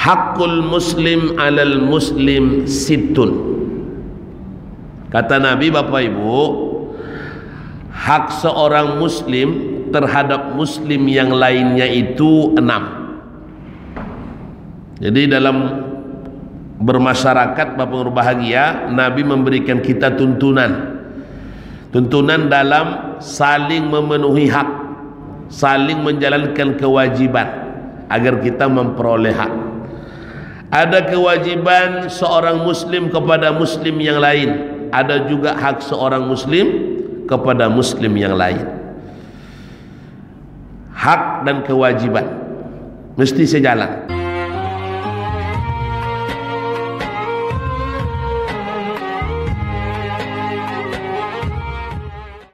Hakul muslim alal muslim situn. Kata Nabi, Bapak Ibu, hak seorang muslim terhadap muslim yang lainnya itu 6. Jadi dalam bermasyarakat, Bapak berbahagia, Nabi memberikan kita tuntunan dalam saling memenuhi hak, saling menjalankan kewajiban agar kita memperoleh hak. Ada kewajiban seorang muslim kepada muslim yang lain, ada juga hak seorang muslim kepada muslim yang lain. Hak dan kewajiban mesti sejalan.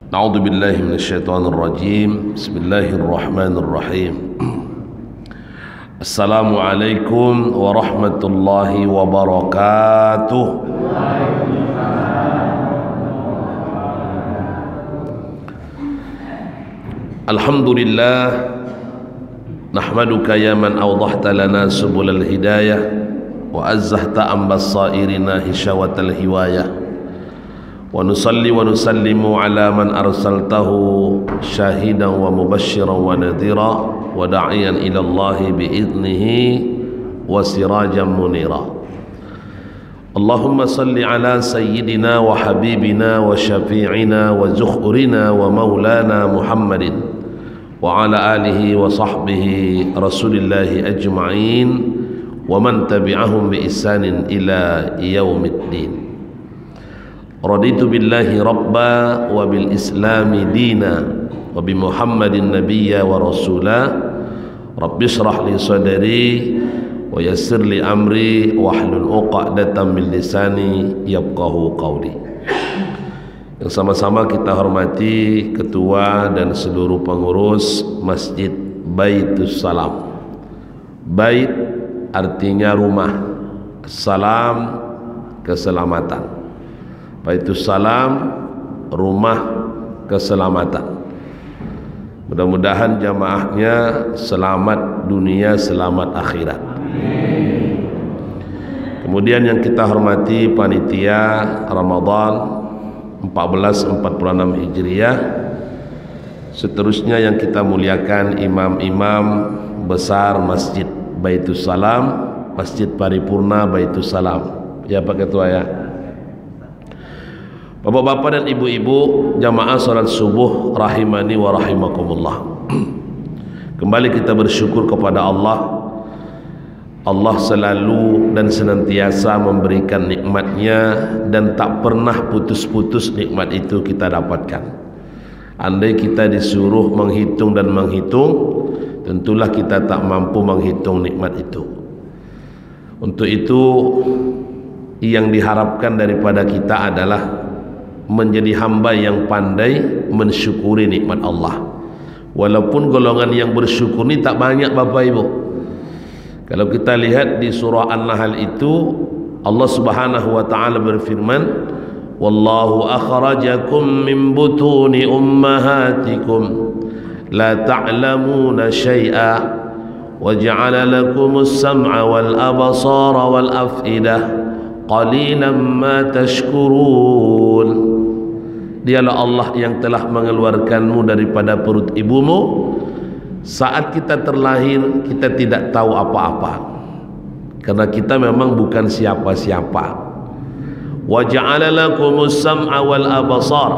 A'udzu billahi minasyaitonir rajim. Bismillahirrahmanirrahim. Assalamualaikum warahmatullahi wabarakatuh. Alhamdulillah, nahmaduka ya man awdahta lana subulal hidayah wa azzahta an basairina hishawatal hiwayah, wa nusalli wa nusallimu ala man arsaltahu syahidan wa mubashiran wa nadhira wa da'iyan ila Allah bi'idnihi wa sirajan munira. Allahumma salli ala sayyidina wa habibina wa syafi'ina wa zukhurina wa maulana Muhammadin wa ala alihi wa sahbihi rasulillahi ajma'in wa man tabi'ahum bi ihsanin ila yaumiddin. Raditu billahi rabba wa bil islami dina wa bi Muhammadin nabiyya wa rasula. Rabbi shrah li sadri wa yassir li amri wahlul 'uqdatam min lisani yafqahu qawli. Yang sama-sama kita hormati ketua dan seluruh pengurus Masjid Baitus Salam. Bait artinya rumah, salam keselamatan. Baitus Salam rumah keselamatan. Mudah-mudahan jamaahnya selamat dunia, selamat akhirat. Kemudian yang kita hormati panitia Ramadan 1446 Hijriah. Seterusnya yang kita muliakan imam-imam besar Masjid Baitus Salam, Masjid Paripurna Baitus Salam. Ya Pak Ketua ya. Bapak-bapak dan ibu-ibu jamaah salat subuh rahimani wa rahimakumullah. Kembali kita bersyukur kepada Allah. Allah selalu dan senantiasa memberikan nikmatnya dan tak pernah putus-putus nikmat itu kita dapatkan. Andai kita disuruh menghitung dan menghitung, tentulah kita tak mampu menghitung nikmat itu. Untuk itu yang diharapkan daripada kita adalah menjadi hamba yang pandai mensyukuri nikmat Allah. Walaupun golongan yang bersyukur ini tak banyak Bapak Ibu. Kalau kita lihat di surah An-Nahl itu, Allah Subhanahu wa taala berfirman, "Wallahu akhrajakum min butuni ummahatikum la ta'lamuna syai'a wa ja'ala lakumus sam'a wal absara wal af'idah qalilan ma tashkurun." Dialah Allah yang telah mengeluarkanmu daripada perut ibumu. Saat kita terlahir, kita tidak tahu apa-apa, karena kita memang bukan siapa-siapa. Wa ja'ala lakumus sam'a wal absar.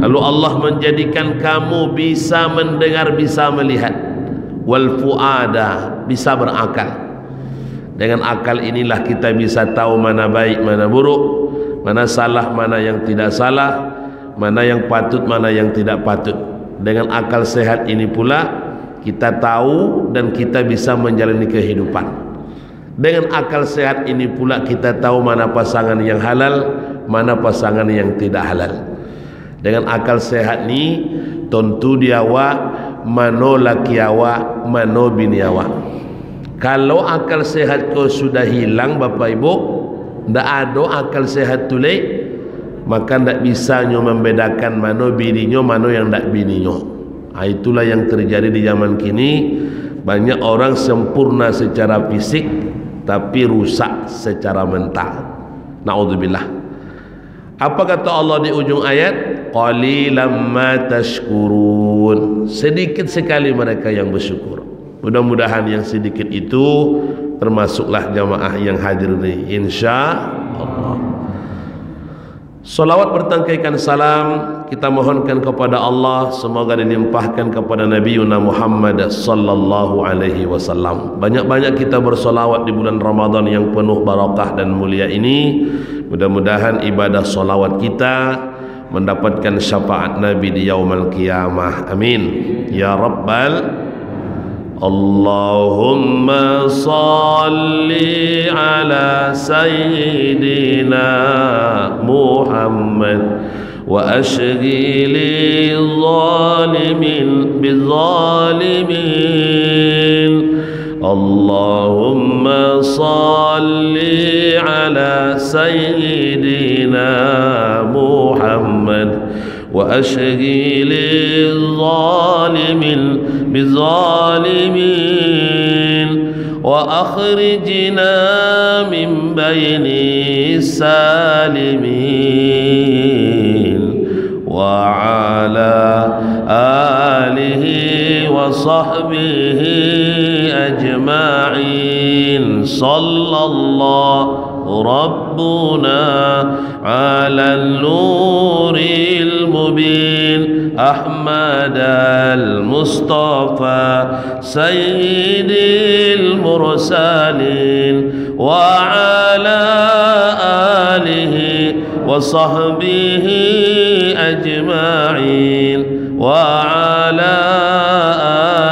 Lalu Allah menjadikan kamu bisa mendengar, bisa melihat. Wal fuada, bisa berakal. Dengan akal inilah kita bisa tahu mana baik, mana buruk, mana salah, mana yang tidak salah, mana yang patut, mana yang tidak patut. Dengan akal sehat ini pula kita tahu dan kita bisa menjalani kehidupan. Dengan akal sehat ini pula kita tahu mana pasangan yang halal, mana pasangan yang tidak halal. Dengan akal sehat ni tentu dia wa mano laki awak, mano bini awak. Kalau akal sehat kau sudah hilang Bapak Ibu, ndak ada akal sehat tu leh, maka ndak bisa nyo membedakan mano bininya, mano yang ndak bininyo. Itulah yang terjadi di zaman kini. Banyak orang sempurna secara fisik tapi rusak secara mental. Na'udzubillah. Apa kata Allah di ujung ayat? Qalilan ma tashkurun. Sedikit sekali mereka yang bersyukur. Mudah-mudahan yang sedikit itu termasuklah jamaah yang hadir ini, insya-Allah. Salawat bertangkaikan salam kita mohonkan kepada Allah, semoga dilimpahkan kepada Nabi Muhammad sallallahu alaihi wasallam. Banyak-banyak kita bersolawat di bulan Ramadan yang penuh barakah dan mulia ini. Mudah-mudahan ibadah solawat kita mendapatkan syafaat Nabi di yaumul qiyamah. Amin ya rabbal. Allahumma salli ala sayyidina Muhammad wa ashghili zalimin bizalimin. Allahumma salli ala sayyidina Muhammad wa ashghili zalimin bizalimin wa akhrijna min bayni salimin wa ala alihi wa sahbihi ajma'in. Sallallahu rabbuna ala al-nuril mubin Ahmad al-Mustafa sayyidil mursalin wa ala alihi wa sahbihi ajma'in wa ala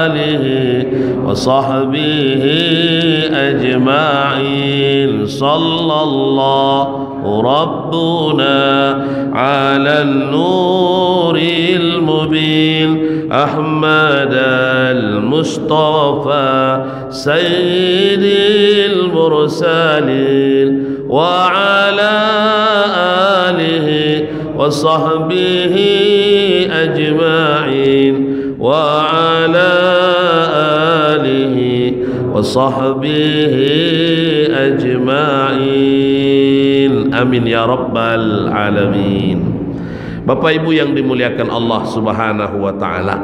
alihi wa sahbihi ajma'in. Sallallahu rabbuna ala an-nuril mubin Ahmad al-Mustafa sayyidil mursalin wa ala alihi wa sahbihi ajma'in wa ala alihi wa sahbihi ajma'in. Amin ya rabbal alamin. Bapak Ibu yang dimuliakan Allah Subhanahu wa taala,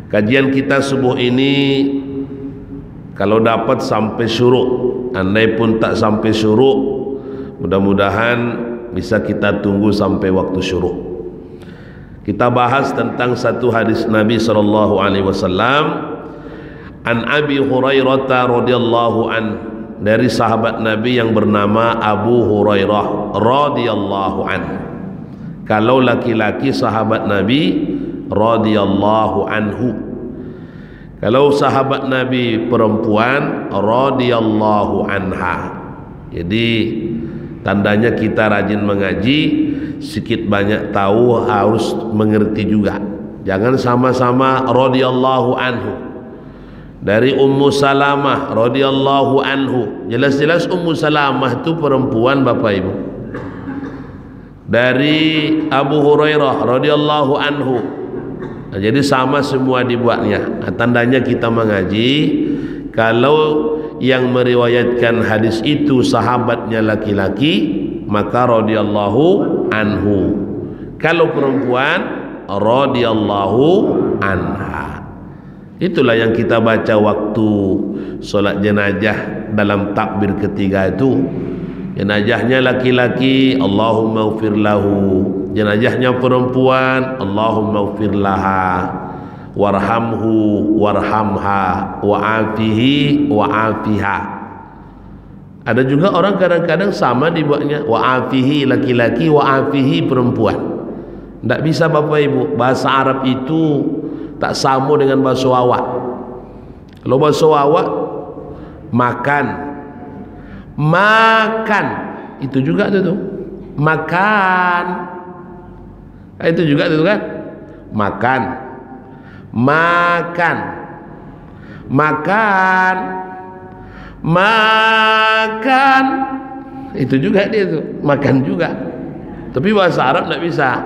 kajian kita subuh ini kalau dapat sampai syuruk, andai pun tak sampai syuruk, mudah-mudahan bisa kita tunggu sampai waktu syuruk. Kita bahas tentang satu hadis Nabi sallallahu alaihi wasallam, an Abi Hurairah radhiyallahu an, dari sahabat Nabi yang bernama Abu Hurairah radhiyallahu an. Kalau laki-laki sahabat Nabi radhiyallahu anhu, kalau sahabat Nabi perempuan radhiyallahu anha. Jadi tandanya kita rajin mengaji, sedikit banyak tahu, harus mengerti juga. Jangan sama-sama radhiyallahu anhu. Dari Ummu Salamah radhiyallahu anhu, jelas-jelas Ummu Salamah itu perempuan Bapak Ibu. Dari Abu Hurairah radhiyallahu anhu, jadi sama semua dibuatnya. Tandanya kita mengaji. Kalau yang meriwayatkan hadis itu sahabatnya laki-laki, maka radhiyallahu anhu. Kalau perempuan, radhiyallahu anha. Itulah yang kita baca waktu solat jenazah dalam takbir ketiga itu. Jenazahnya laki-laki, Allahumma ighfir lahu. Jenazahnya perempuan, Allahumma ighfir laha, warhamhu warhamha, wa'afihi wa'afiha. Ada juga orang kadang-kadang sama dibuatnya, wa'afihi laki-laki, wa'afihi perempuan. Tidak bisa Bapak Ibu, bahasa Arab itu tak sama dengan bahasa awak. Kalau bahasa awak, makan, makan, itu juga itu makan, itu juga itu kan, makan, makan, makan, makan, itu juga dia itu makan juga. Tapi bahasa Arab tidak bisa.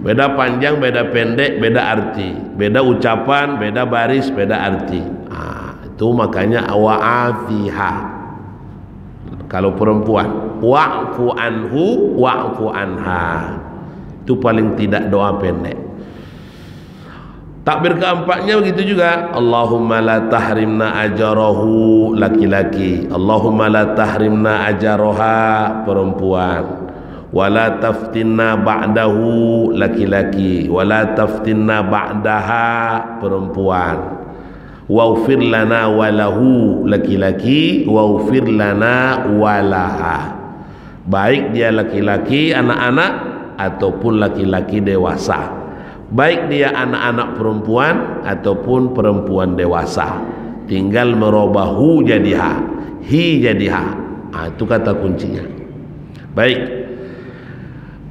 Beda panjang, beda pendek, beda arti. Beda ucapan, beda baris, beda arti. Itu makanya wa'afiha. Kalau perempuan, wa'fu anhu, wa'fu anha. Itu paling tidak doa pendek. Takbir keempatnya begitu juga. Allahumma la tahrimna ajarahu, laki-laki. Allahumma la tahrimna ajaraha, perempuan. Wala taftinna ba'dahu, laki-laki. Wala taftinna ba'daha, perempuan. Waghfir lana walahu, laki-laki. Waghfir lana walaha, baik dia laki-laki anak-anak ataupun laki-laki dewasa, baik dia anak-anak perempuan ataupun perempuan dewasa. Tinggal merubah hu jadi ha, hi jadi ha. Itu kata kuncinya. Baik.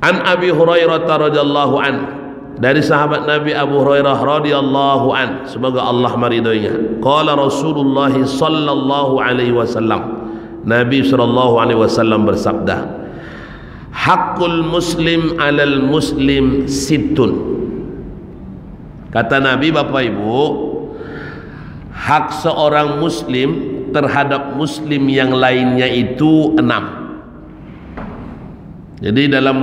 An Abi Hurairah radhiyallahu an, dari sahabat Nabi Abu Hurairah radhiyallahu an, semoga Allah meridhoinya. Qala Rasulullah sallallahu alaihi wasallam, Nabi sallallahu alaihi wasallam bersabda, haqqul muslim 'alal muslim sittun. Kata Nabi, Bapak Ibu, hak seorang muslim terhadap muslim yang lainnya itu 6. Jadi dalam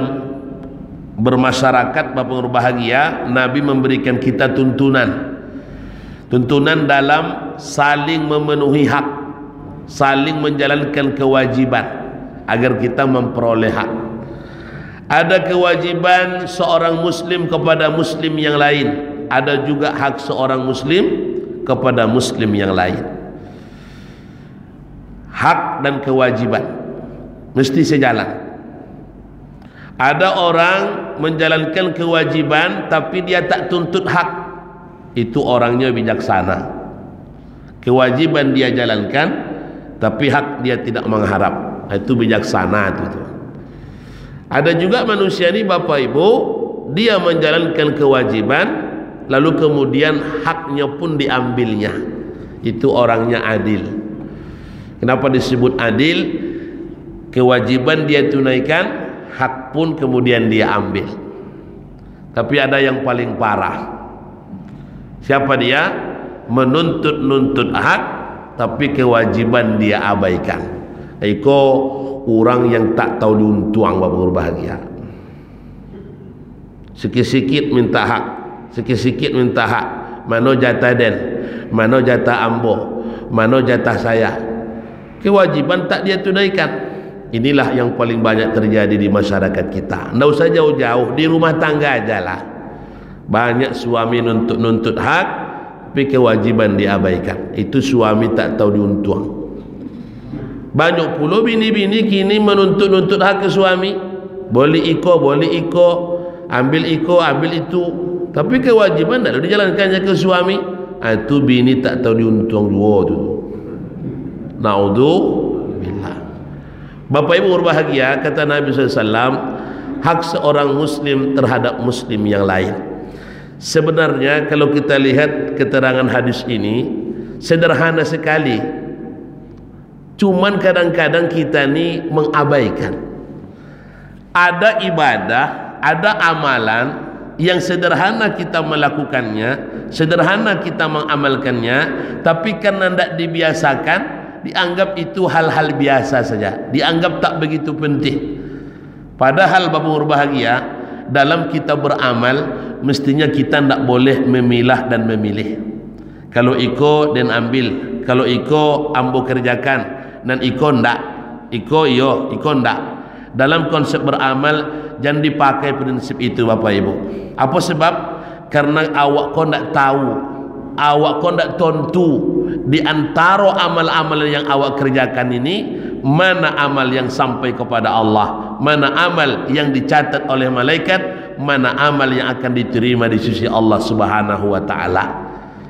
bermasyarakat, Bapak berbahagia, Nabi memberikan kita tuntunan dalam saling memenuhi hak, saling menjalankan kewajiban agar kita memperoleh hak. Ada kewajiban seorang muslim kepada muslim yang lain, ada juga hak seorang muslim kepada muslim yang lain. Hak dan kewajiban mesti sejalan. Ada orang menjalankan kewajiban tapi dia tak tuntut hak, itu orangnya bijaksana. Kewajiban dia jalankan tapi hak dia tidak mengharap, itu bijaksana itu. Ada juga manusia ini, Bapak Ibu, dia menjalankan kewajiban lalu kemudian haknya pun diambilnya, itu orangnya adil. Kenapa disebut adil? Kewajiban dia tunaikan, hak pun kemudian dia ambil. Tapi ada yang paling parah. Siapa dia? Menuntut hak tapi kewajiban dia abaikan. Iko orang yang tak tahu diuntuang, Bapak berbahagia. Sikit-sikit minta hak, sikit-sikit minta hak. Mano jatah den, mano jatah ambo, mano jatah saya. Kewajiban tak dia tunaikan. Inilah yang paling banyak terjadi di masyarakat kita. Tidak usah jauh-jauh, di rumah tangga aja lah. Banyak suami nuntut hak tapi kewajiban diabaikan. Itu suami tak tahu diuntuang. Banyak pula bini-bini kini menuntut hak ke suami. Boleh iko, ambil iko, ambil itu. Tapi kewajiban tak dijalankannya ke suami. Itu bini tak tahu diuntuang dua tu. Naudzubillah. Bapak Ibu berbahagia, kata Nabi SAW, hak seorang muslim terhadap muslim yang lain. Sebenarnya kalau kita lihat keterangan hadis ini sederhana sekali, cuman kadang-kadang kita ni mengabaikan. Ada ibadah, ada amalan yang sederhana kita melakukannya, sederhana kita mengamalkannya, tapi karena tidak dibiasakan, dianggap itu hal-hal biasa saja, dianggap tak begitu penting. Padahal Bapak berbahagia, dalam kita beramal mestinya kita tidak boleh memilah dan memilih. Kalau iko dan ambil, kalau iko ambo kerjakan, dan iko ndak, iko iyo, iko ndak. Dalam konsep beramal jangan dipakai prinsip itu, Bapak Ibu. Apa sebab? Karena awak kau ndak tahu, awak kau ndak tentu di antara amal-amal yang awak kerjakan ini, mana amal yang sampai kepada Allah, mana amal yang dicatat oleh malaikat, mana amal yang akan diterima di sisi Allah Subhanahu wa taala.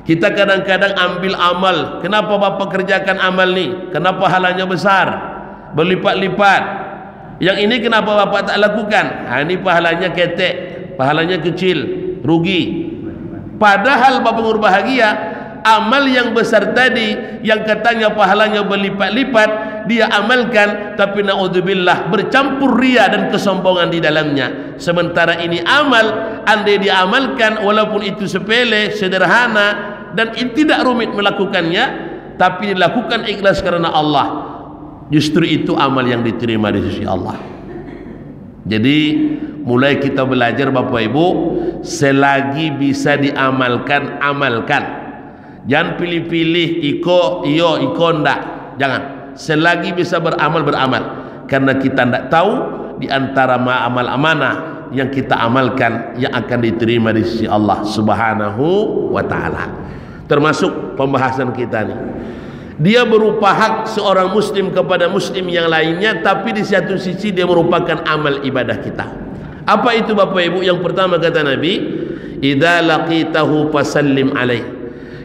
Kita kadang-kadang ambil amal, kenapa Bapak kerjakan amal ni? Kenapa halanya besar, berlipat-lipat? Yang ini kenapa Bapak tak lakukan? Ini pahalanya ketek, pahalanya kecil, rugi. Padahal Bapak berbahagia, amal yang besar tadi yang katanya pahalanya berlipat-lipat dia amalkan, tapi naudzubillah bercampur ria dan kesombongan di dalamnya. Sementara ini amal andai dia amalkan walaupun itu sepele, sederhana dan tidak rumit melakukannya, tapi dilakukan ikhlas karena Allah, justru itu amal yang diterima di sisi Allah. Jadi mulai kita belajar Bapak Ibu, selagi bisa diamalkan, amalkan. Jangan pilih-pilih iko ndak. Jangan. Selagi bisa beramal, beramal. Karena kita tidak tahu di antara amal amanah yang kita amalkan yang akan diterima di sisi Allah Subhanahu wa taala. Termasuk pembahasan kita nih. Dia berupa hak seorang muslim kepada muslim yang lainnya, tapi di satu sisi dia merupakan amal ibadah kita. Apa itu Bapak Ibu? Yang pertama kata Nabi, idza laqitahu fasallim alaih.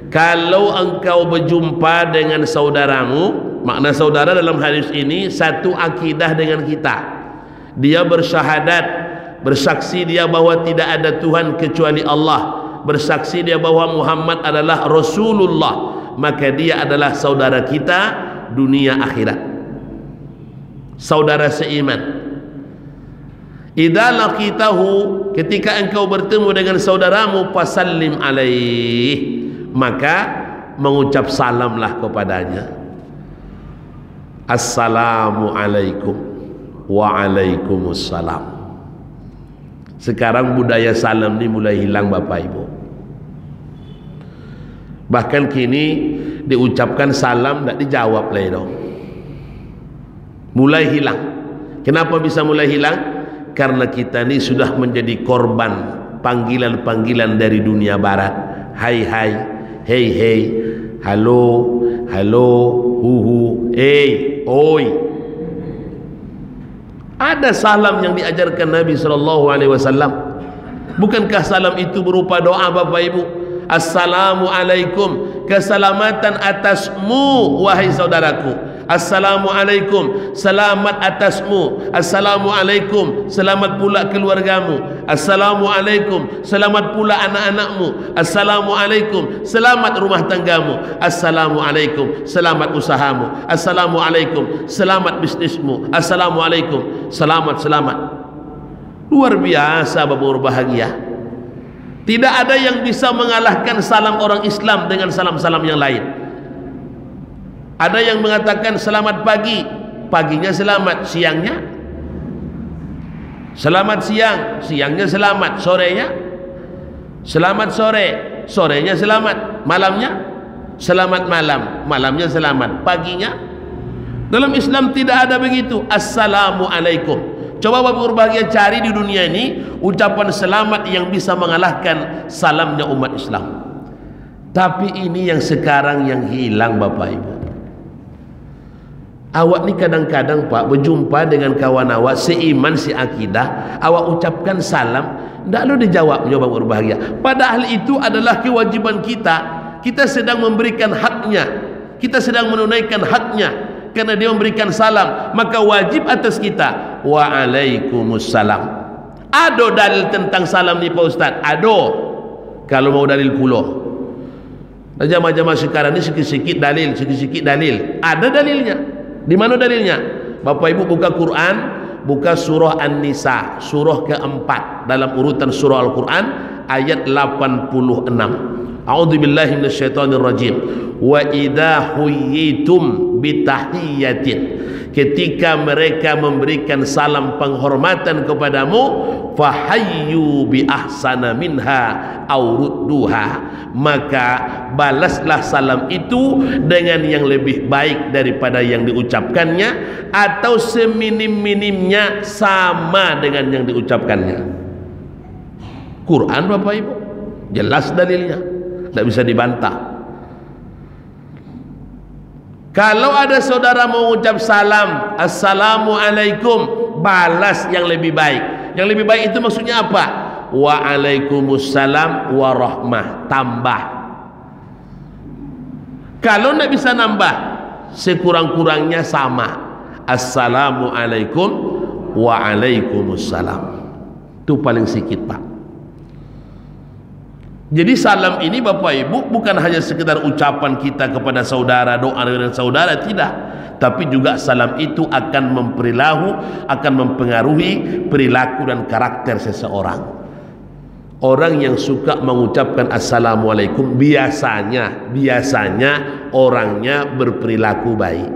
Kalau engkau berjumpa dengan saudaramu, makna saudara dalam hadis ini satu akidah dengan kita. Dia bersyahadat, bersaksi dia bahwa tidak ada Tuhan kecuali Allah, bersaksi dia bahwa Muhammad adalah Rasulullah, maka dia adalah saudara kita dunia akhirat, saudara seiman. Idza laqitahu, ketika engkau bertemu dengan saudaramu, fasallim alaih, maka mengucap salamlah kepadanya. Assalamu alaikum wa alaikumussalam. Sekarang budaya salam ini mulai hilang Bapak Ibu. Bahkan kini diucapkan salam tidak dijawab lagi dong. Mulai hilang. Kenapa bisa mulai hilang? Karena kita ini sudah menjadi korban panggilan-panggilan dari dunia barat. Hai hai, hei hei, halo, halo, huhu, oi. Ada salam yang diajarkan Nabi SAW. Bukankah salam itu berupa doa Bapak Ibu? Assalamualaikum, keselamatan atasmu wahai saudaraku. Assalamualaikum, selamat atasmu. Assalamualaikum, selamat pula keluargamu. Assalamualaikum, selamat pula anak-anakmu. Assalamualaikum, selamat rumah tanggamu. Assalamualaikum, selamat usahamu. Assalamualaikum, selamat bisnismu. Assalamualaikum, selamat. Luar biasa Bapak berbahagia. Tidak ada yang bisa mengalahkan salam orang Islam dengan salam-salam yang lain. Ada yang mengatakan selamat pagi, paginya selamat, siangnya selamat siang, siangnya selamat, sorenya selamat sore, sorenya selamat, malamnya selamat malam, malamnya selamat, paginya. Dalam Islam tidak ada begitu. Assalamualaikum. Coba Bapak berbahagia cari di dunia ini ucapan selamat yang bisa mengalahkan salamnya umat Islam. Tapi ini yang sekarang yang hilang Bapak Ibu. Awak ni kadang-kadang Pak berjumpa dengan kawan awak seiman seakidah, awak ucapkan salam, tidak lo dijawabnya Bapak berbahagia. Padahal itu adalah kewajiban kita. Kita sedang memberikan haknya, kita sedang menunaikan haknya. Karena dia memberikan salam, maka wajib atas kita. Waalaikumsalam. Ada dalil tentang salam ni Pak Ustaz? Ada. Kalau mau dalil pulau. Jamaah-jamaah sekarang ni sikit-sikit dalil. Ada dalilnya. Di mana dalilnya? Bapak Ibu buka Quran, buka surah An-Nisa, surah keempat dalam urutan surah Al-Quran, ayat 86. A'udzubillahi minasyaitonirrajim. Wa idza huyyitum bitahiyyatin, ketika mereka memberikan salam penghormatan kepadamu, fahayyu bi ahsana minha aw rudduha, maka balaslah salam itu dengan yang lebih baik daripada yang diucapkannya, atau seminim-minimnya sama dengan yang diucapkannya. Quran Bapak Ibu, jelas dalilnya, tidak bisa dibantah. Kalau ada saudara mengucap salam, assalamualaikum, balas yang lebih baik. Yang lebih baik itu maksudnya apa? Waalaikumsalam warahmah, tambah. Kalau tidak bisa nambah, sekurang-kurangnya sama. Assalamualaikum waalaikumsalam. Itu paling sedikit Pak. Jadi salam ini Bapak Ibu bukan hanya sekedar ucapan kita kepada saudara, doa dengan saudara, tidak. Tapi juga salam itu akan mempengaruhi perilaku dan karakter seseorang. Orang yang suka mengucapkan assalamualaikum biasanya orangnya berperilaku baik.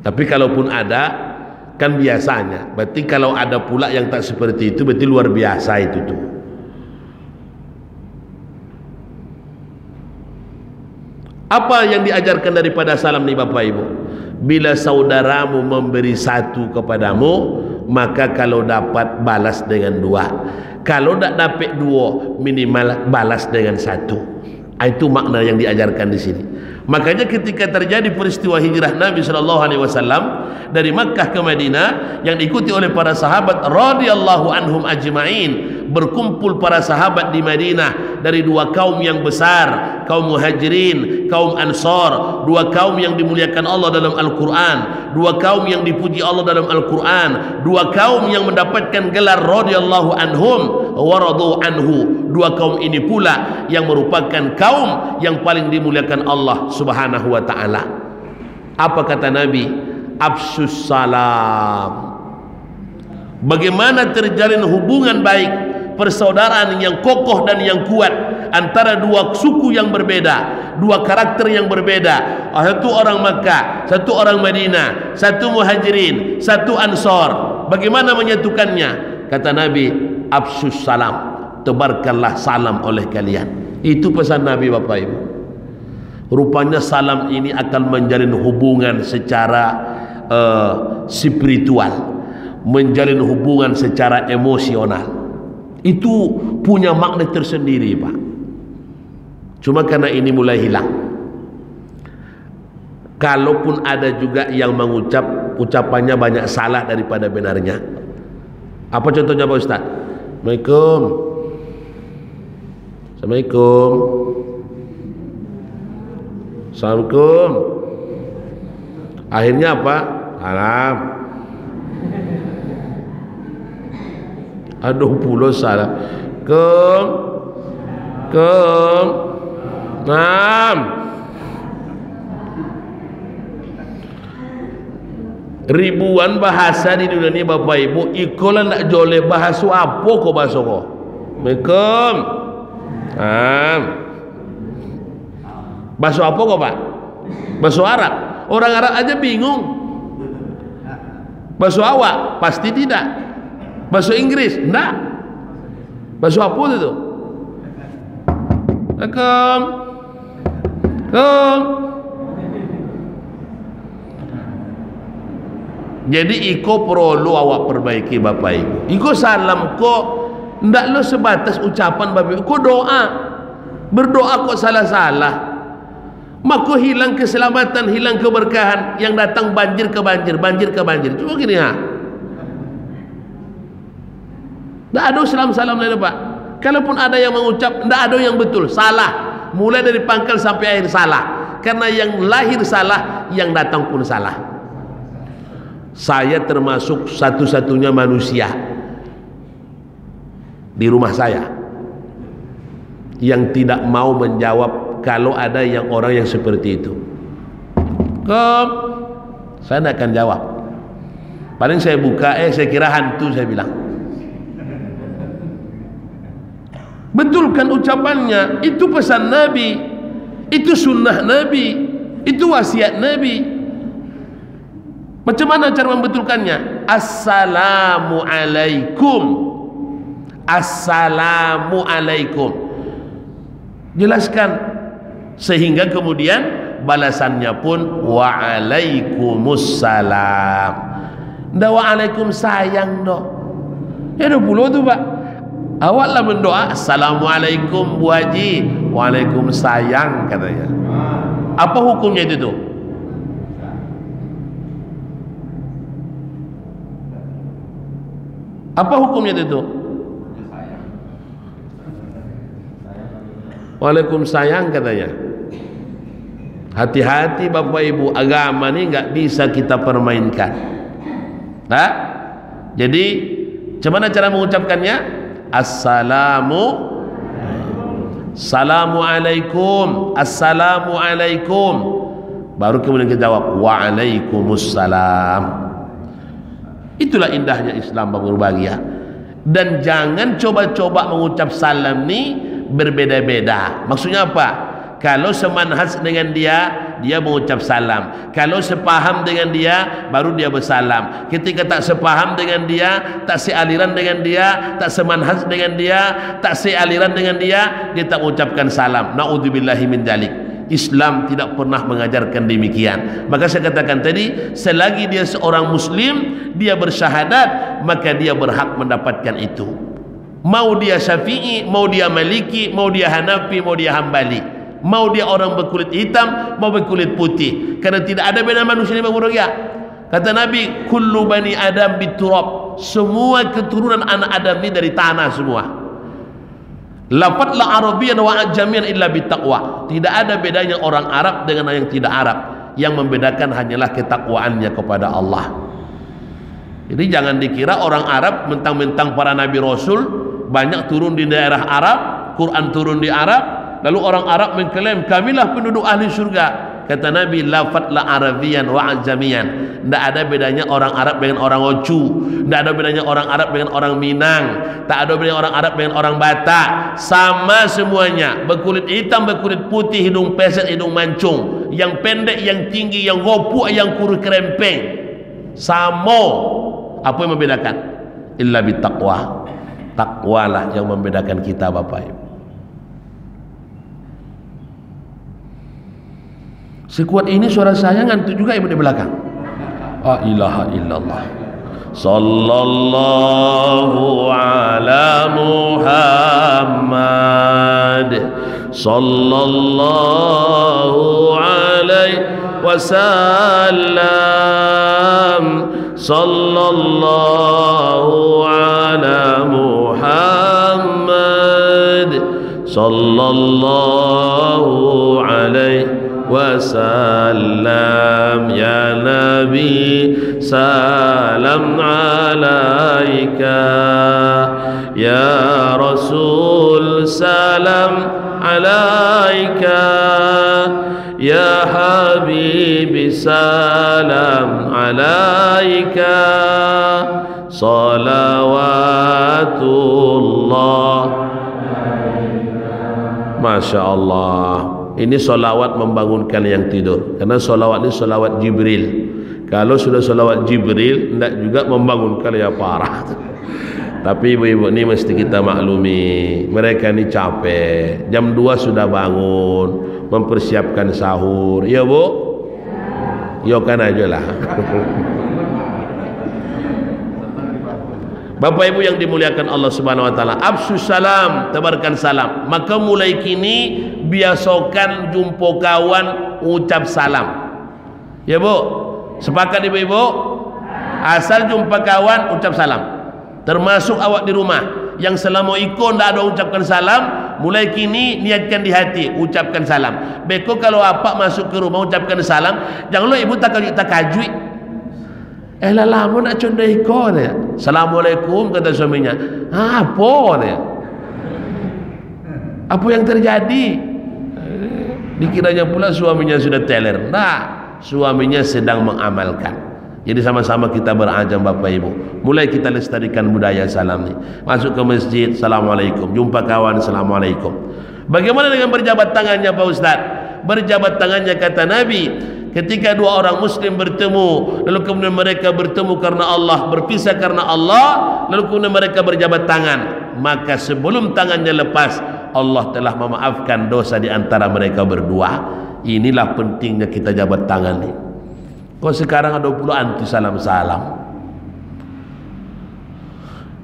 Tapi kalaupun ada, kan biasanya. Berarti kalau ada pula yang tak seperti itu, berarti luar biasa itu tuh. Apa yang diajarkan daripada salam nih Bapak Ibu? Bila saudaramu memberi satu kepadamu, maka kalau dapat balas dengan dua. Kalau tak dapat dua, minimal balas dengan satu. Itu makna yang diajarkan di sini. Makanya ketika terjadi peristiwa hijrah Nabi SAW dari Makkah ke Madinah yang diikuti oleh para sahabat radhiyallahu anhum ajma'in, berkumpul para sahabat di Madinah dari dua kaum yang besar, kaum Muhajirin, kaum Ansar, dua kaum yang dimuliakan Allah dalam Al-Quran, dua kaum yang dipuji Allah dalam Al-Quran, dua kaum yang mendapatkan gelar radhiyallahu anhum wa radu anhu. Dua kaum ini pula yang merupakan kaum yang paling dimuliakan Allah Subhanahu wa ta'ala. Apa kata Nabi? Absus salam. Bagaimana terjalin hubungan baik, persaudaraan yang kokoh dan yang kuat antara dua suku yang berbeda, dua karakter yang berbeda, satu orang Makkah, satu orang Madinah, satu Muhajirin, satu Ansar. Bagaimana menyatukannya? Kata Nabi, absus salam, tebarkanlah salam oleh kalian. Itu pesan Nabi Bapak Ibu. Rupanya salam ini akan menjalin hubungan secara spiritual, menjalin hubungan secara emosional. Itu punya makna tersendiri Pak. Cuma karena ini mulai hilang. Kalaupun ada juga yang ucapannya banyak salah daripada benarnya. Apa contohnya Pak Ustaz? Assalamualaikum. Assalamualaikum. Assalamualaikum. Akhirnya apa? Salam. Aduh puluh salah. Nam. Ribuan bahasa di dunia ini Bapak Ibu, ikolah nak joleh bahasa apa kau bahasa kau? Assalamualaikum. Bahasa apa kau Pak? Bahasa Arab. Orang Arab aja bingung. Bahasa awak pasti tidak. Bahasa Inggris enggak. Bahasa apa itu? Jadi iko perlu awak perbaiki Bapak Ibu. Iko salam kok ndak lo sebatas ucapan Bapak Ibu. Kok doa. Berdoa kok salah-salah. Maka hilang keselamatan, hilang keberkahan, yang datang banjir ke banjir, banjir ke banjir. Cuma gini ha. Ndak ada salam-salam lain Pak. Kalaupun ada yang mengucap, ndak ada yang betul, salah. Mulai dari pangkal sampai akhir salah. Karena yang lahir salah, yang datang pun salah. Saya termasuk satu-satunya manusia di rumah saya yang tidak mau menjawab kalau ada yang orang yang seperti itu. Saya tidak akan jawab. Paling saya buka, saya kira hantu, saya bilang. Betulkan ucapannya, itu pesan Nabi, itu sunnah Nabi, itu wasiat Nabi. Macam mana cara membetulkannya? Assalamu alaikum. Assalamu alaikum. Jelaskan. Sehingga kemudian balasannya pun waalaikumsalam. Ndak waalaikum sayang dok. Ya 20 tu Pak. Awaklah mendoa assalamualaikum Bu Haji. Waalaikumsalam katanya. Apa hukumnya itu tuh? Apa hukumnya itu? Waalaikumsalam katanya. Hati-hati Bapak Ibu, agama ini nggak bisa kita permainkan. Nah, jadi, bagaimana cara mengucapkannya? Assalamualaikum, Assalamualaikum. Baru kemudian kita jawab Waalaikumsalam. Itulah indahnya Islam berbahagia. Dan jangan coba-coba mengucap salam ni berbeda-beda. Maksudnya apa? Kalau semanhaj dengan dia, dia mengucap salam. Kalau sepaham dengan dia, baru dia bersalam. Ketika tak sepaham dengan dia, tak sealiran dengan dia, tak semanhaj dengan dia, tak sealiran dengan dia, dia tak mengucapkan salam. Na'udzubillahi min dzalik. Islam tidak pernah mengajarkan demikian. Maka saya katakan tadi, selagi dia seorang muslim, dia bersyahadat, maka dia berhak mendapatkan itu. Mau dia Syafi'i, mau dia Maliki, mau dia Hanafi, mau dia Hambali, mau dia orang berkulit hitam, mau berkulit putih, karena tidak ada beda manusia yang berbahagia. Kata Nabi, kullu bani Adam biturab, semua keturunan anak Adam ini dari tanah semua. Lafadlah Arabiyan wa ajamian illa bittaqwa. Tidak ada bedanya orang Arab dengan yang tidak Arab. Yang membedakan hanyalah ketakwaannya kepada Allah. Jadi jangan dikira orang Arab mentang-mentang para Nabi Rasul banyak turun di daerah Arab, Quran turun di Arab, lalu orang Arab mengklaim kamilah penduduk ahli surga. Kata Nabi, lafadlah Arabiyan wa ajamian. Tidak ada bedanya orang Arab dengan orang Ocu, tidak ada bedanya orang Arab dengan orang Minang, tak ada bedanya orang Arab dengan orang Batak. Sama semuanya, berkulit hitam, berkulit putih, hidung peset, hidung mancung, yang pendek, yang tinggi, yang gopuk, yang kurus kerempeng, sama. Apa yang membedakan? Illa bittaqwa. Takwalah yang membedakan kita, Bapak Ibu. Sekuat ini suara saya ngantuk juga ibu di belakang. La ilaha illallah. Sallallahu ala Muhammad, sallallahu alaihi wasallam, sallallahu ala Muhammad, sallallahu alaihi wasallam. Ya Nabi, salam alaika. Ya Rasul, salam alaika. Ya Habibi, salam alaika. Salawatullah. Masya Allah. Ini solawat membangunkan yang tidur. Karena solawat ini solawat Jibril. Kalau sudah solawat Jibril, tidak juga membangunkan yang parah. Tapi ibu-ibu ini mesti kita maklumi, mereka ini capek. Jam 2 sudah bangun, mempersiapkan sahur. Ya bu? Ya kan aja lah. Bapak Ibu yang dimuliakan Allah Subhanahu wa taala, afsus salam, tebarkan salam. Maka mulai kini biasakan jumpa kawan ucap salam. Ya Bu? Sepakat Ibu-ibu? Asal jumpa kawan ucap salam. Termasuk awak di rumah yang selama ikon tidak ada ucapkan salam, mulai kini niatkan di hati ucapkan salam. Beko kalau apa masuk ke rumah ucapkan salam, janganlah ibu tak kajui. Lama nak contoh ikon ya. Assalamualaikum kata suaminya. Apa ya? Apa yang terjadi? Dikiranya pula suaminya sudah teler. Nah, suaminya sedang mengamalkan. Jadi sama-sama kita berajam Bapak Ibu. Mulai kita lestarikan budaya salam ni. Masuk ke masjid, Assalamualaikum. Jumpa kawan, Assalamualaikum. Bagaimana dengan berjabat tangannya Pak Ustaz? Berjabat tangannya kata Nabi, ketika dua orang muslim bertemu, lalu kemudian mereka bertemu karena Allah, berpisah karena Allah, lalu kemudian mereka berjabat tangan, maka sebelum tangannya lepas, Allah telah memaafkan dosa di antara mereka berdua. Inilah pentingnya kita jabat tangan nih. Kok sekarang ada pula anti salam-salam,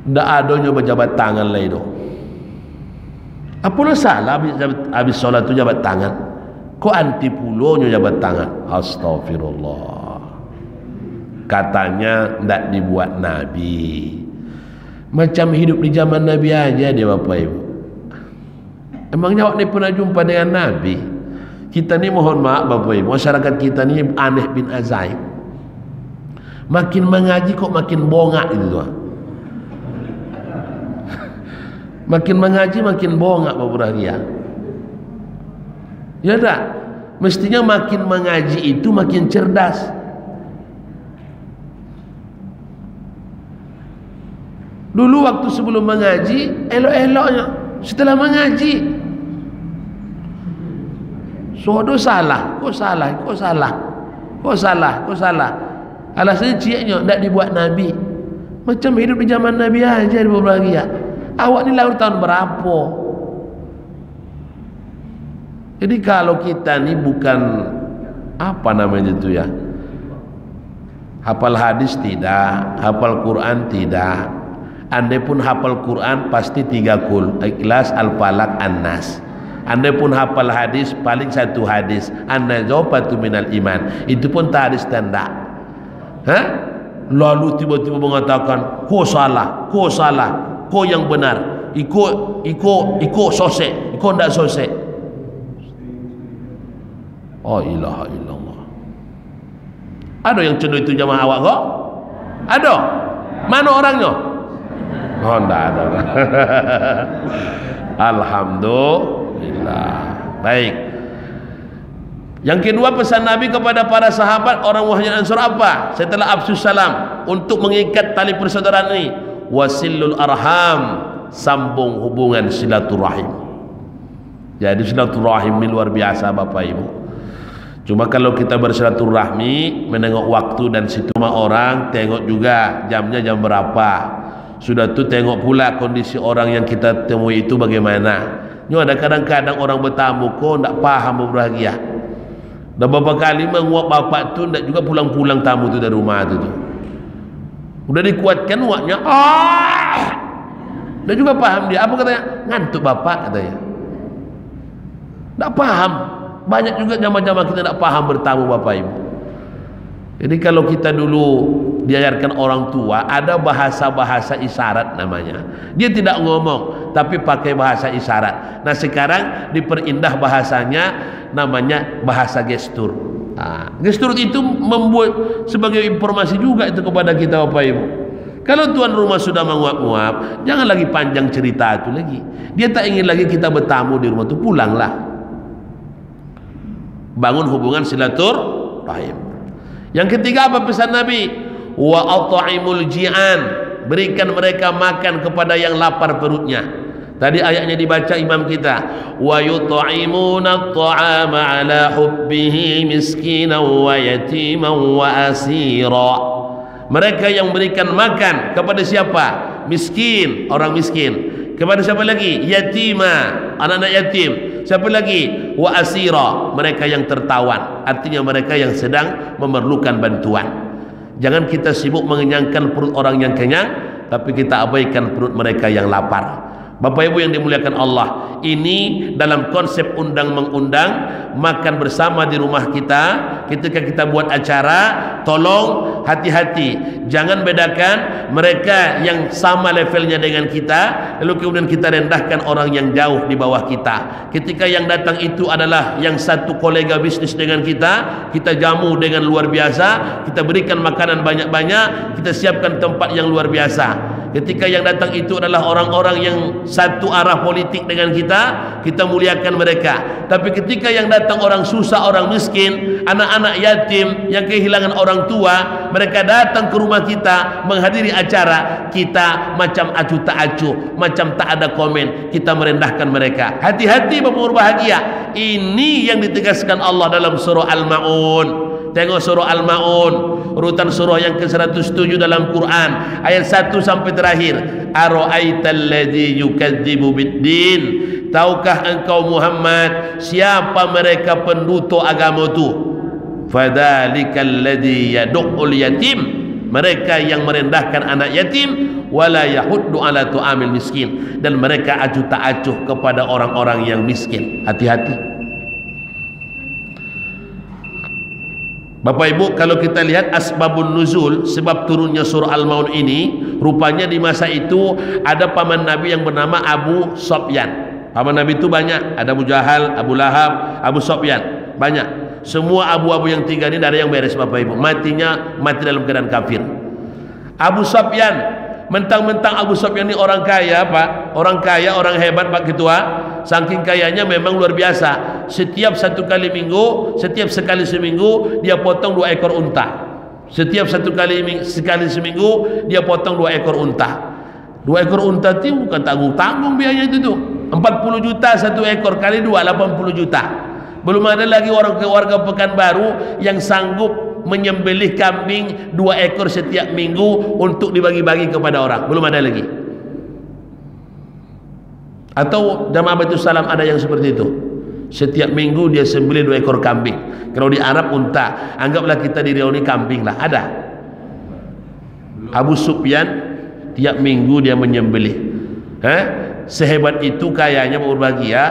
ndak ada nyoba jabat tangan lah itu. Apa salah habis sholat tu jabat tangan? Kok anti pulonyo jabat tangan? Astagfirullah. Katanya ndak dibuat Nabi. Macam hidup di zaman Nabi aja dia Bapak Ibu. Emangnya awak ni pernah jumpa dengan Nabi? Kita ni mohon maaf Bapak Ibu, masyarakat kita ni aneh bin azaib. Makin mengaji kok makin bongak itu tuh. Makin mengaji makin bongak Bapak Bahagia. Ya tak? Mestinya makin mengaji itu makin cerdas. Dulu waktu sebelum mengaji elok-eloknya, setelah mengaji sodo salah, kok salah, kok salah, kok salah, kok salah. Alasannya cieknya tidak dibuat Nabi. Macam hidup di zaman Nabi aja di Bahagia. Awak ni lahir tahun berapa? Jadi kalau kita ni bukan apa namanya itu ya, hafal hadis tidak, hafal Quran tidak. Andai pun hafal Quran pasti 3 kul, Ikhlas, Al-Falaq, An-Nas. Andai pun hafal hadis paling 1 hadis, An-Najafatu minal iman. Itu pun tak hadis tanda. Hah? Lalu tiba-tiba mengatakan, kau salah, kau salah, kau yang benar. Ikut sosek, ikut ndak sosek. Oh ilaha illallah. Ada yang cenderung itu jamaah awak kok? Ada? Mana orangnya? Oh enggak ada. Alhamdulillah. Baik. Yang kedua, pesan Nabi kepada para sahabat orang Muhajirin Ansar apa? Setelah afsus salam, untuk mengikat tali persaudaraan ini, wasilul arham, sambung hubungan silaturahim. Jadi silaturahim ini luar biasa Bapak Ibu. Cuma kalau kita bersilaturahmi, menengok waktu dan situ orang, tengok juga jamnya jam berapa. Sudah tu tengok pula kondisi orang yang kita temui itu bagaimana. Ini ada kadang-kadang orang bertamu kok tak paham berbahagia. Dan beberapa kali menguap bapak tu tak juga pulang-pulang tamu tu dari rumah tu. Udah dikuatkan uapnya, dan juga paham dia. Apa katanya? Ngantuk bapak katanya. Tak paham. Banyak juga jamaah-jamaah kita tak paham bertamu Bapak Ibu. Jadi kalau kita dulu diajarkan orang tua, ada bahasa-bahasa isyarat namanya. Dia tidak ngomong, tapi pakai bahasa isyarat. Nah sekarang diperindah bahasanya, namanya bahasa gestur. Gestur itu membuat sebagai informasi juga itu kepada kita Bapak Ibu. Kalau tuan rumah sudah menguap-nguap, jangan lagi panjang cerita itu lagi. Dia tak ingin lagi kita bertamu di rumah itu, pulanglah. Bangun hubungan silaturahim. Yang ketiga apa pesan Nabi? Wa at'imul ji'an, berikan mereka makan kepada yang lapar perutnya. Tadi ayatnya dibaca imam kita, wa yut'imuna at'ama ala hubbihi miskinan wa yatiman wa asira. Mereka yang berikan makan kepada siapa? Miskin, orang miskin. Kepada siapa lagi? Yatima, anak-anak yatim. Siapa lagi? Wa asira, mereka yang tertawan. Artinya mereka yang sedang memerlukan bantuan. Jangan kita sibuk mengenyangkan perut orang yang kenyang, tapi kita abaikan perut mereka yang lapar. Bapak Ibu yang dimuliakan Allah, ini dalam konsep undang mengundang, makan bersama di rumah kita. Ketika kita buat acara, tolong hati-hati, jangan bedakan mereka yang sama levelnya dengan kita, lalu kemudian kita rendahkan orang yang jauh di bawah kita. Ketika yang datang itu adalah yang satu kolega bisnis dengan kita jamu dengan luar biasa, kita berikan makanan banyak-banyak, kita siapkan tempat yang luar biasa. Ketika yang datang itu adalah orang-orang yang satu arah politik dengan kita muliakan mereka. Tapi ketika yang datang orang susah, orang miskin, anak-anak yatim yang kehilangan orang tua, mereka datang ke rumah kita menghadiri acara, kita macam acuh tak acuh, macam tak ada komen, kita merendahkan mereka. Hati-hati Bapak berbahagia. Ini yang ditegaskan Allah dalam surah Al-Ma'un. Tengok surah Al-Ma'un, urutan surah yang ke-107 dalam Quran, ayat 1 sampai terakhir. Ara'aital ladzi yukadzibu biddin, tahukah engkau Muhammad siapa mereka pendusta agama itu? Fadzalikal ladzi yad'ul yatim, mereka yang merendahkan anak yatim, wala yahuddu ala tu'amil miskin, dan mereka acuh tak acuh kepada orang-orang yang miskin. Hati-hati Bapak Ibu. Kalau kita lihat asbabun nuzul, sebab turunnya surah Al-Maun ini, rupanya di masa itu ada paman Nabi yang bernama Abu Sofyan. Paman Nabi itu banyak, ada Abu Jahal, Abu Lahab, Abu Sofyan, banyak. Semua abu-abu yang tiga ini dari yang beres Bapak Ibu, mati dalam keadaan kafir. Abu Sofyan Mentang-mentang Abu Sufyan ini orang kaya, Pak. Orang kaya, orang hebat, Pak Ketua. Saking kayanya memang luar biasa. Setiap sekali seminggu dia potong 2 ekor unta. Setiap sekali seminggu dia potong 2 ekor unta. 2 ekor unta itu bukan tanggung-tanggung biayanya itu tuh. 40 juta 1 ekor kali 2 80 juta. Belum ada lagi warga Pekanbaru yang sanggup menyembelih kambing 2 ekor setiap minggu untuk dibagi-bagi kepada orang. Belum ada lagi. Atau jamaah Baitul Salam ada yang seperti itu. Setiap minggu dia sembelih 2 ekor kambing. Kalau di Arab unta, anggaplah kita di Riau ini kambing lah. Ada. Abu Sufyan tiap minggu dia menyembelih. Sehebat itu kayanya berbahagia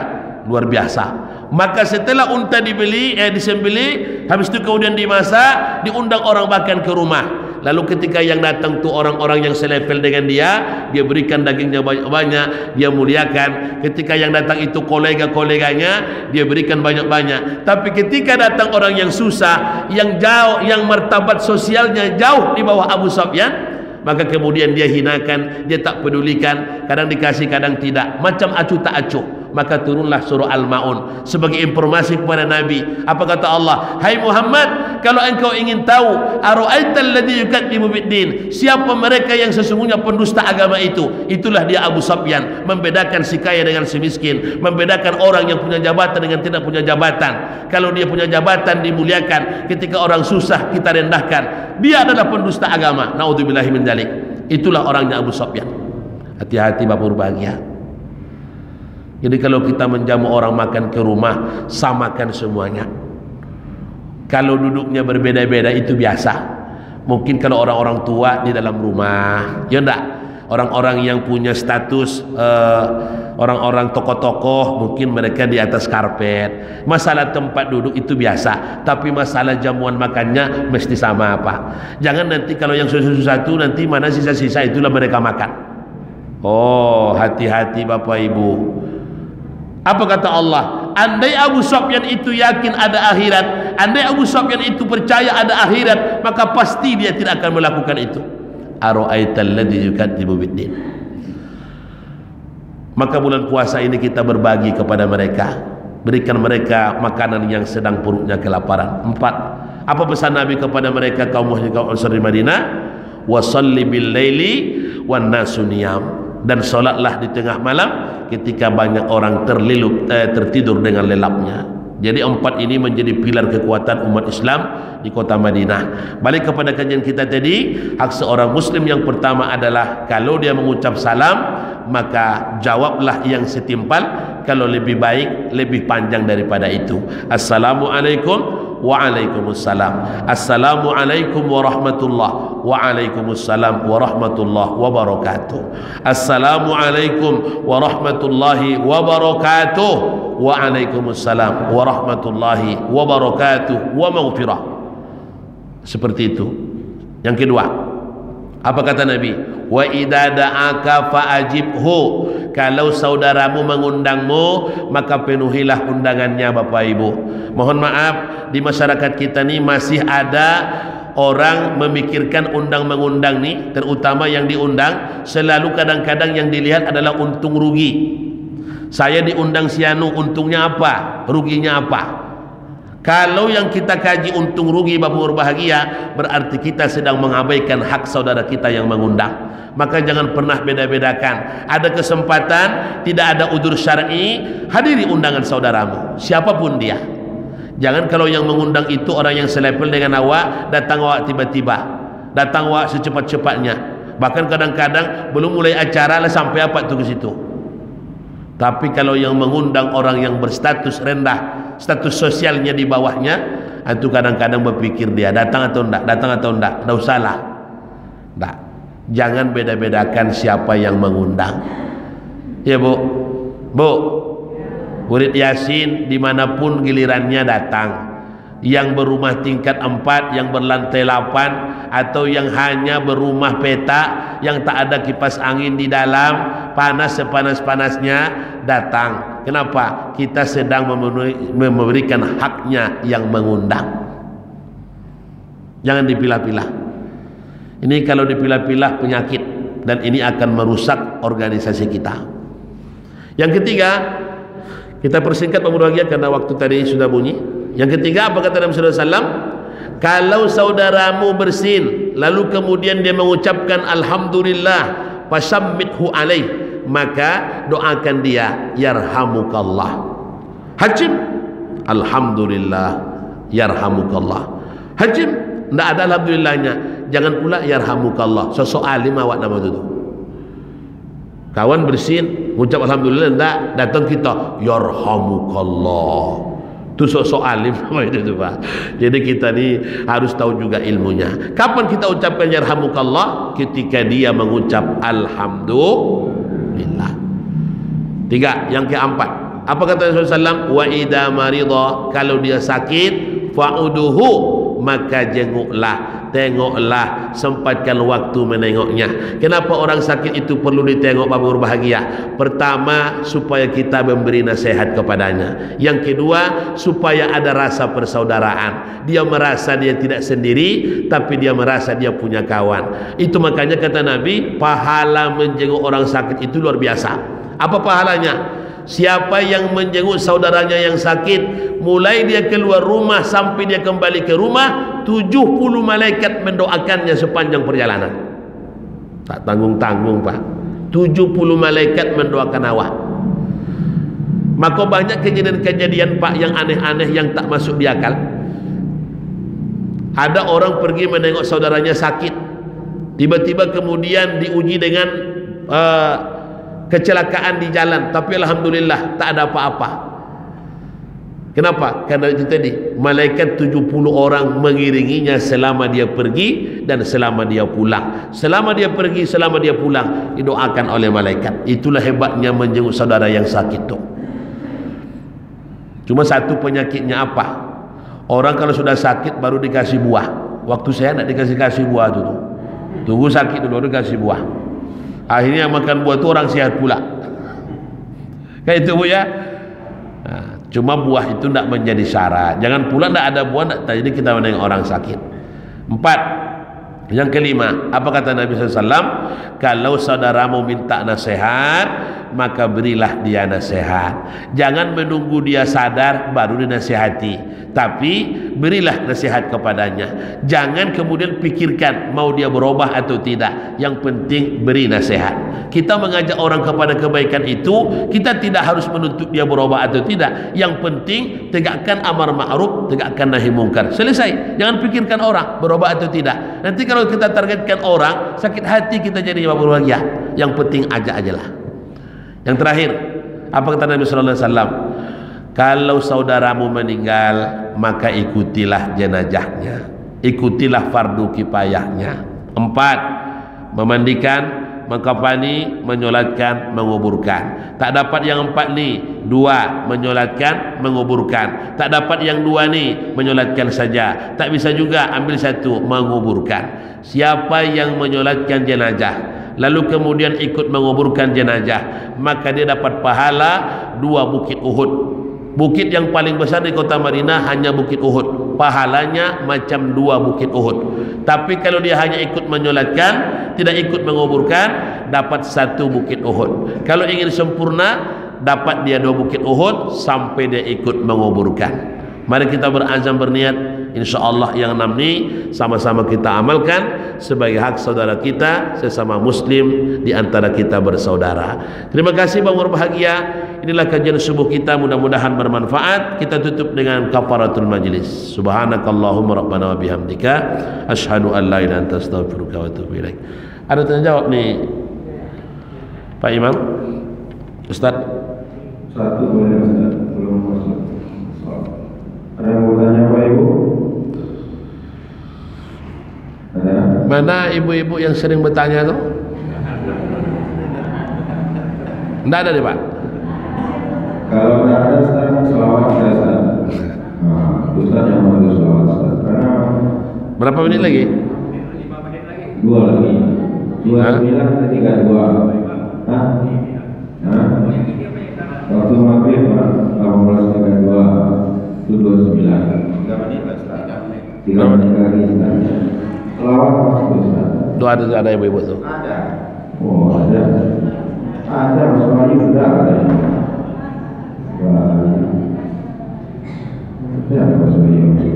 luar biasa. Maka setelah unta disembelih, habis itu kemudian dimasak, diundang orang makan ke rumah. Lalu ketika yang datang tu orang-orang yang selevel dengan dia berikan dagingnya banyak-banyak, dia muliakan. Ketika yang datang itu kolega-koleganya, dia berikan banyak-banyak. Tapi ketika datang orang yang susah, yang jauh, yang martabat sosialnya jauh di bawah Abu Sufyan, maka kemudian dia hinakan, dia tak pedulikan, kadang dikasih, kadang tidak, macam acuh tak acuh. Maka turunlah surah Al-Ma'un sebagai informasi kepada Nabi. Apa kata Allah? Hai Muhammad, kalau engkau ingin tahu, ara'aital ladzi yukadzibu biddin, siapa mereka yang sesungguhnya pendusta agama itu? Itulah dia Abu Sufyan. Membedakan si kaya dengan si miskin, membedakan orang yang punya jabatan dengan tidak punya jabatan. Kalau dia punya jabatan dimuliakan, ketika orang susah kita rendahkan. Dia adalah pendusta agama. Naudzubillahi min dzalik. Itulah orangnya Abu Sufyan. Hati-hati Bapak berbahagia. Jadi kalau kita menjamu orang makan ke rumah, samakan semuanya. Kalau duduknya berbeda-beda itu biasa. Mungkin kalau orang-orang tua di dalam rumah, ya enggak. Orang-orang yang punya status, orang-orang tokoh-tokoh, mungkin mereka di atas karpet. Masalah tempat duduk itu biasa. Tapi masalah jamuan makannya mesti sama apa. Jangan nanti kalau yang susah-susah itu nanti mana sisa-sisa itulah mereka makan. Oh, hati-hati Bapak Ibu. Apa kata Allah? Andai Abu Sufyan itu yakin ada akhirat, andai Abu Sufyan itu percaya ada akhirat, maka pasti dia tidak akan melakukan itu. Ara'aital ladzi yukadzibu biddin. Maka bulan puasa ini kita berbagi kepada mereka, berikan mereka makanan yang sedang perutnya kelaparan. 4. Apa pesan Nabi kepada mereka kaum muhajir kaum ansar di Madinah? Wasalli bil laili wan nasu niyam. Dan solatlah di tengah malam ketika banyak orang tertidur dengan lelapnya. Jadi 4 ini menjadi pilar kekuatan umat Islam di kota Madinah. Balik kepada kajian kita tadi, hak seorang muslim yang pertama adalah kalau dia mengucap salam, maka jawablah yang setimpal. Kalau lebih baik, lebih panjang daripada itu. Assalamualaikum. Waalaikumsalam. Assalamualaikum warahmatullahi Waalaikumsalam warahmatullahi wabarakatuh. Assalamualaikum warahmatullahi wabarakatuh. Waalaikumsalam warahmatullahi wabarakatuh wa maghfirah. Seperti itu. Yang kedua, apa kata Nabi? Wa idza da'aka fa'ajibhu. Kalau saudaramu mengundangmu, maka penuhilah undangannya Bapak Ibu. Mohon maaf, di masyarakat kita ini masih ada orang memikirkan undang-mengundang nih, terutama yang diundang selalu kadang-kadang yang dilihat adalah untung rugi. Saya diundang sianu, untungnya apa? Ruginya apa? Kalau yang kita kaji untung rugi Bapak berbahagia, berarti kita sedang mengabaikan hak saudara kita yang mengundang. Maka jangan pernah beda-bedakan. Ada kesempatan, tidak ada udzur syar'i, hadiri undangan saudaramu, siapapun dia. Jangan kalau yang mengundang itu orang yang selevel dengan awak, datang awak tiba-tiba, datang awak secepat-cepatnya. Bahkan kadang-kadang belum mulai acara lah sampai apa tuh ke situ. Tapi kalau yang mengundang orang yang berstatus rendah, status sosialnya di bawahnya, itu kadang-kadang berpikir dia datang atau enggak, enggak usahlah. Enggak. Jangan beda-bedakan siapa yang mengundang. Ya Bu, murid Yasin dimanapun gilirannya datang, yang berumah tingkat 4, yang berlantai 8, atau yang hanya berumah petak, yang tak ada kipas angin di dalam, panas sepanas-panasnya, datang. Kenapa? Kita sedang memberikan haknya yang mengundang. Jangan dipilah-pilah. Ini kalau dipilah-pilah penyakit. dan ini akan merusak organisasi kita. Yang ketiga, kita persingkat Pak Bahagia karena waktu tadi sudah bunyi. Yang ketiga, apa kata Nabi sallallahu alaihi wasallam? Kalau saudaramu bersin lalu kemudian dia mengucapkan alhamdulillah, fasammithu alaih, maka doakan dia yarhamukallah. Hajim, alhamdulillah yarhamukallah. Hajim, tidak ada alhamdulillahnya. Jangan pula yarhamukallah. Sosok alim awak nama itu. Kawan bersin, ucap alhamdulillah, tidak, datang kita yarhamukallah. Itu sosok alim nama itu tuh, Pak. Jadi kita ni harus tahu juga ilmunya. Kapan kita ucapkan yarhamukallah? Ketika dia mengucap alhamdulillah. Tiga, yang keempat. Apa kata Rasulullah SAW? Wa idza marida, kalau dia sakit, fa'uduhu, maka jenguklah, tengoklah, sempatkan waktu menengoknya. Kenapa orang sakit itu perlu ditengok, Bapak berbahagia? Pertama, supaya kita memberi nasihat kepadanya. Yang kedua, supaya ada rasa persaudaraan. Dia merasa dia tidak sendiri, tapi dia merasa dia punya kawan. Itu makanya kata Nabi, pahala menjenguk orang sakit itu luar biasa. Apa pahalanya? Siapa yang menjenguk saudaranya yang sakit, mulai dia keluar rumah sampai dia kembali ke rumah, 70 malaikat mendoakannya sepanjang perjalanan. Tak tanggung-tanggung, Pak. 70 malaikat mendoakan awak. Maka banyak kejadian-kejadian, Pak, yang aneh-aneh yang tak masuk di akal. Ada orang pergi menengok saudaranya sakit, tiba-tiba kemudian diuji dengan kecelakaan di jalan, tapi alhamdulillah tak ada apa-apa. Kenapa? Karena itu tadi, malaikat 70 orang mengiringinya selama dia pergi dan selama dia pulang. Selama dia pergi, selama dia pulang, didoakan oleh malaikat. Itulah hebatnya menjenguk saudara yang sakit tu. Cuma satu penyakitnya apa? Orang kalau sudah sakit baru dikasih buah. Waktu saya nak dikasih buah tu. Tunggu sakit dulu baru dikasih buah. Akhirnya yang makan buah itu orang sehat pula. Kayak itu, Bu, ya. Nah, cuma buah itu tidak menjadi syarat. Jangan pula tidak ada buah, jadi kita menengok orang sakit. 4. Yang kelima, apa kata Nabi SAW? Kalau saudaramu minta nasihat, maka berilah dia nasihat. Jangan menunggu dia sadar baru dinasihati, tapi berilah nasihat kepadanya. Jangan kemudian pikirkan mau dia berubah atau tidak. Yang penting beri nasihat. Kita mengajak orang kepada kebaikan itu, kita tidak harus menuntut dia berubah atau tidak. Yang penting tegakkan amar ma'ruf, tegakkan nahi mungkar. Selesai. Jangan pikirkan orang berubah atau tidak. Nanti kalau kita targetkan orang, sakit hati kita jadi berbahagia. Yang penting ajak ajalah. Yang terakhir, apa kata Nabi sallallahu alaihi wasallam? Kalau saudaramu meninggal, maka ikutilah jenazahnya, ikutilah fardu kifayahnya. 4. Memandikan, mengkafani, menyolatkan, menguburkan. Tak dapat yang 4 ni, 2 menyolatkan, menguburkan. Tak dapat yang 2 ni, menyolatkan saja. Tak bisa juga, ambil 1, menguburkan. Siapa yang menyolatkan jenazah lalu kemudian ikut menguburkan jenazah, maka dia dapat pahala 2 bukit Uhud. Bukit yang paling besar di kota Madinah hanya bukit Uhud, pahalanya macam 2 bukit Uhud. Tapi kalau dia hanya ikut menyolatkan, tidak ikut menguburkan, dapat 1 bukit Uhud. Kalau ingin sempurna, dapat dia 2 bukit Uhud sampai dia ikut menguburkan. Mari kita berazam berniat, insyaallah yang 6 ni sama-sama kita amalkan sebagai hak saudara kita sesama muslim di antara kita bersaudara. Terima kasih Bang berbahagia. Inilah kajian subuh kita, mudah-mudahan bermanfaat. Kita tutup dengan kafaratul majlis. Subhanakallahumma rabbana wa bihamdika asyhadu an la ilaha illa anta astaghfiruka wa atubu ilaik. Ada tanya jawab nih Pak Imam? Ustaz? Satu boleh Ustaz, belum masuk. Ada yang mau tanya Pak Ibu? Ada? Mana ibu-ibu yang sering bertanya tu? Tidak ada deh Pak. Kalau tidak ada Ustaz, selawat saya Ustaz. Ustaz yang mau selawat Ustaz. Karena berapa menit lagi? 2 lagi. 29 ketika 2. Hah? Waktu maghrib 18.32 itu 29. 3 menit Ustaz. 3 menit lagi Ustaz. Selawat masuk Ustaz. Doa ada ibu-ibu tu. Ada. Oh, ada. Ada Australia juga ada. Ada Australia.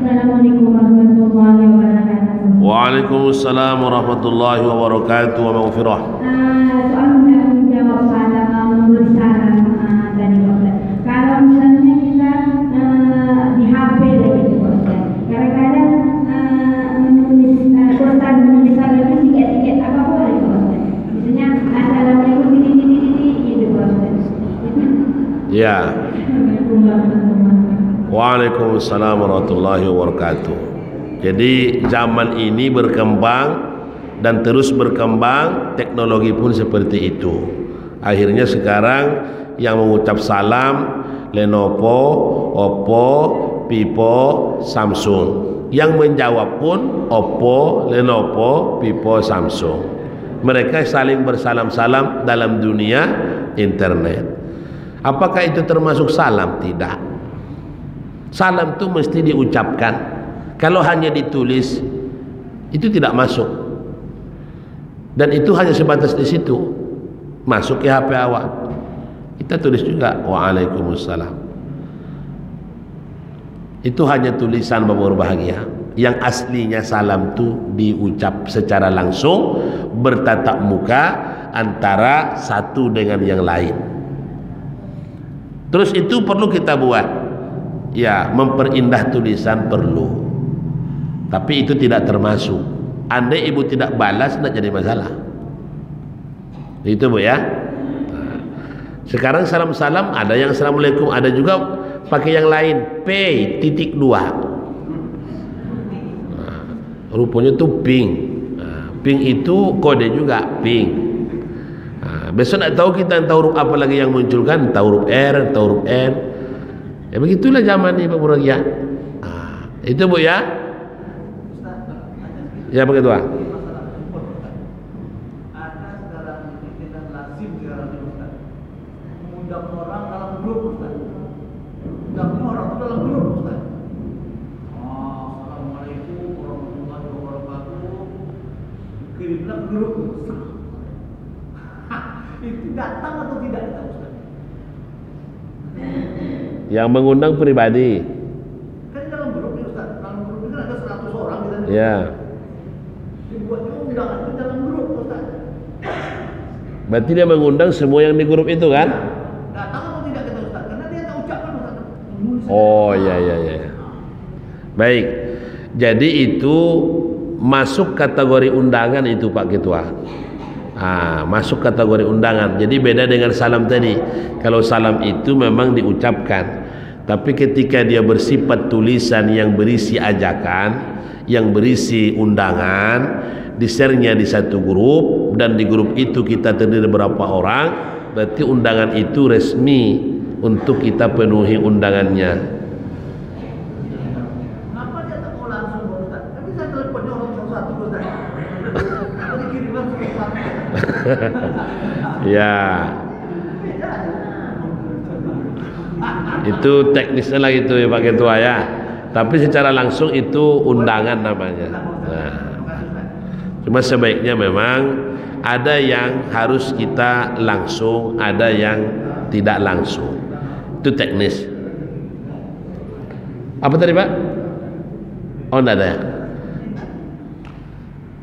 Assalamualaikum warahmatullahi wabarakatuh. Waalaikumsalam warahmatullahi wabarakatuh wa maghfirah. Soal menjawab soal memberi saran dari Ustaz. Kalau misalnya kita di HP gitu Ustaz, kadang-kadang menulis Quran, menulis salam itu tiket apa boleh Ustaz? Misalnya assalamualaikum titik gitu Ustaz. Ya. Waalaikumsalam warahmatullahi wabarakatuh. Jadi zaman ini berkembang dan terus berkembang, teknologi pun seperti itu. Akhirnya sekarang yang mengucap salam Lenovo, Oppo, Vivo, Samsung. Yang menjawab pun Oppo, Lenovo, Vivo, Samsung. Mereka saling bersalam-salam dalam dunia internet. Apakah itu termasuk salam? Tidak. Salam itu mesti diucapkan. Kalau hanya ditulis, itu tidak masuk. Dan itu hanya sebatas di situ. Masuk ke HP awak. Kita tulis juga Waalaikumsalam. Itu hanya tulisan berbahagia. Yang aslinya salam itu diucap secara langsung, bertatap muka antara satu dengan yang lain. Terus itu perlu kita buat. Ya, memperindah tulisan perlu. Tapi itu tidak termasuk. Andai ibu tidak balas, tidak jadi masalah. Itu Bu ya. Sekarang salam-salam ada yang assalamualaikum, ada juga pakai yang lain, P.2. Rupanya itu ping. Ping itu kode juga, ping. Besok nak tahu kita entah huruf apa lagi yang munculkan, entah huruf R, entah huruf N. Ya begitulah zaman ini Pak Muragia. Itu Bu ya. Ya begitu Pak. Ada sekarang ini dan lazim sekarang ini Ustaz. Mengundang orang dalam grup Ustaz. Undang orang itu dalam grup Ustaz. Assalamualaikum warahmatullahi wabarakatuh. Kirimlah grup Ustaz. Itu datang atau tidak datang Ustaz? Yang mengundang pribadi. Kan dalam grup ini Ustaz. Dalam grup ini kan ada 100 orang gitu. Ya. Dibuatnya undangan itu dalam grup Ustaz. Berarti dia mengundang semua yang di grup itu kan? Datang atau tidak kita Ustaz? Karena dia tak ucapkan Ustaz. Oh ya. Baik. Jadi itu masuk kategori undangan itu Pak Ketua. Masuk kategori undangan. Jadi beda dengan salam tadi. Kalau salam itu memang diucapkan, tapi ketika dia bersifat tulisan yang berisi ajakan, yang berisi undangan, di-share-nya di satu grup, dan di grup itu kita terdiri berapa orang, berarti undangan itu resmi untuk kita penuhi undangannya. Kenapa dia tak mau langsung Ustaz? Tapi saya teleponnya orang satu-satu Ustaz. Apa dikirimkan satu-satu? Ya. Itu teknisnya lah itu ya Pak Ketua ya. Tapi secara langsung itu undangan namanya. Cuma sebaiknya memang ada yang harus kita langsung, ada yang tidak langsung. Itu teknis. Apa tadi Pak? Oh enggak ada ya.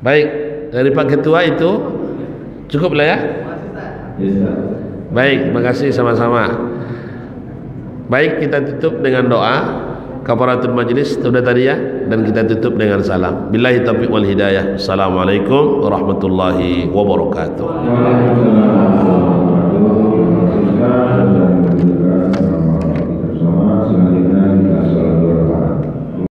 Baik, dari Pak Ketua itu cukup lah ya. Baik, terima kasih sama-sama. Baik, kita tutup dengan doa kafaratul majlis sudah tadi ya, dan kita tutup dengan salam. Billahi taufiq wal hidayah. Assalamualaikum warahmatullahi wabarakatuh. Waalaikumsalam.